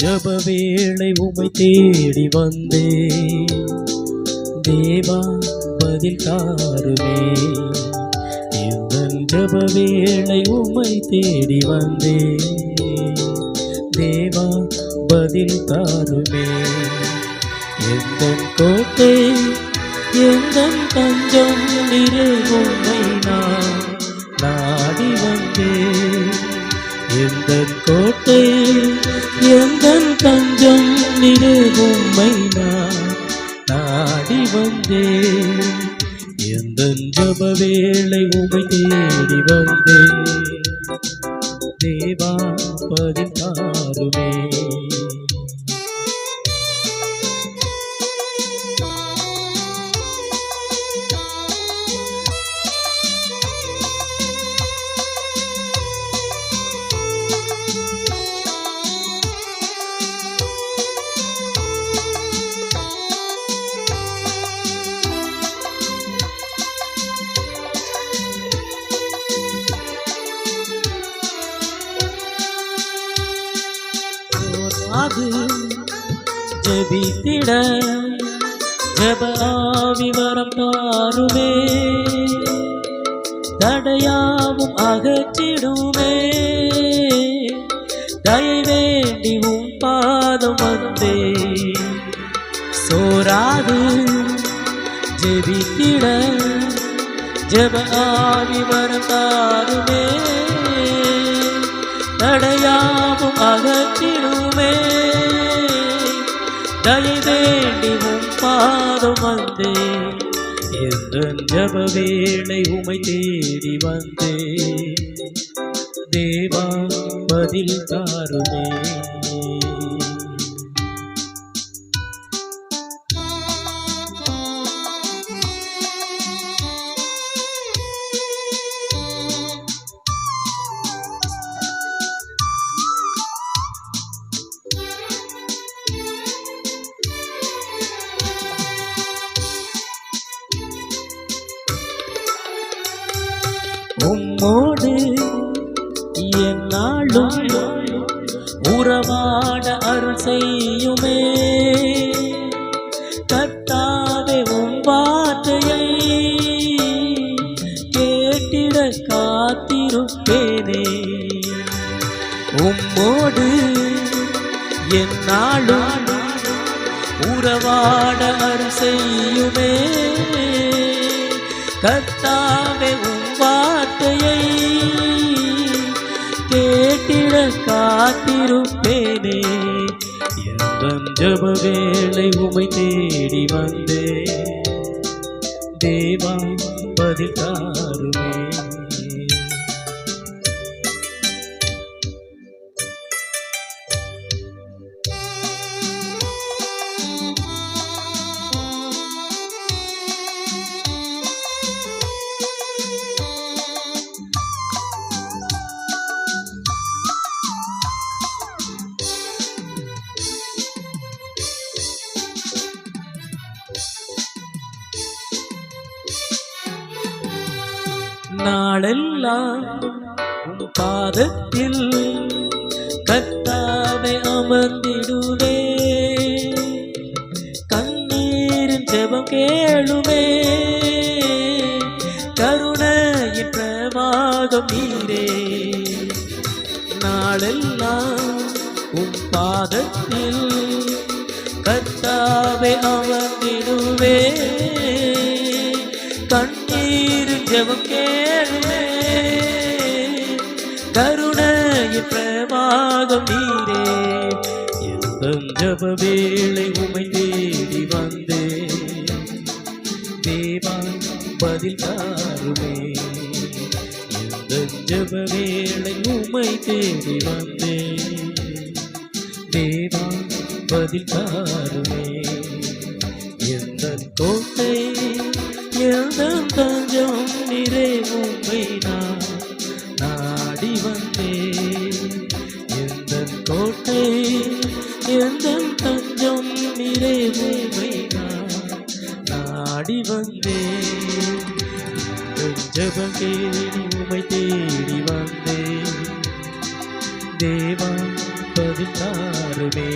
ஜப வேளை உமை தேடி வந்தே தேவா பதில் தாருமே. எந்தன் ஜப வேளை உமை தேடி வந்தே தேவா பதில் தாருமே. எந்தன் கோட்டை எந்தன் தஞ்சம் நிறை உம்மை நான் நாடி வந்தேன். எந்தன் கோட்டை எந்தன் தஞ்சம் நிறை உம்மை நான் நாடி வந்தேன். எந்தன் ஜப வேளை உம்மை தேடி வந்தேன் தேவா பதில் தாருமே. அது ஜெபித்திட ஜெப ஆவி வரம் தாருமே. தடையாவும் அகற்றிடுமே. தயை வேண்டி உம் பாதம் வந்தே. சோராது ஜெபித்திட ஜெப ஆவி வரம் தாருமே. தடையாவும் அகற்றிடுமே. தயை வேண்டி உம் பாதம் வந்தே. எந்தன் ஜப வேளை உமை தேடி வந்தே தேவா பதில் தாருமே. உம்மோடு என்னாலும் உறவாட அருள் செய்யுமே. கர்த்தாவே உம் வார்த்தையை கேட்டிட காத்திருப்பேனே. உம்மோடு என்னாலும் உறவாட அருள் செய்யுமே. கர்த்தாவே உம் வார்த்தையை கேட்டிட காத்திருப்பேனே. எந்தன் ஜப வேளை உமை தேடி வந்தே தேவா பதில் தாருமே. நாளெல்லாம் உம் பாதத்தில் கர்த்தாவே அமர்ந்திடுவே. கண்ணீரின் ஜெபம் கேளுமே. கருணையின் பிரவாகம் நீரே. நாளெல்லாம் உம் பாதத்தில் கர்த்தாவே அமர்ந்திடுவே. கண்ணீரின் ஜெபம் கேளுமே. கருணையின் பிரவாகம் நீரே. எந்தன் ஜப வேளை உமை தேடி வந்தே தேவா பதில் தாருமே. எந்தன் ஜப வேளை உமை தேடி வந்தே தேவா பதில் தாருமே. எந்தன் கோட்டை எந்தன் தஞ்சம் நிறை உம்மை நான் நாடி வந்தேன். எந்தன் கோட்டை எந்தன் தஞ்சம் நிறை உம்மை நான் நாடி வந்தேன். ஜபம் கேடி உம்மை தேடி வந்தேன் தேவா பதினாறுமே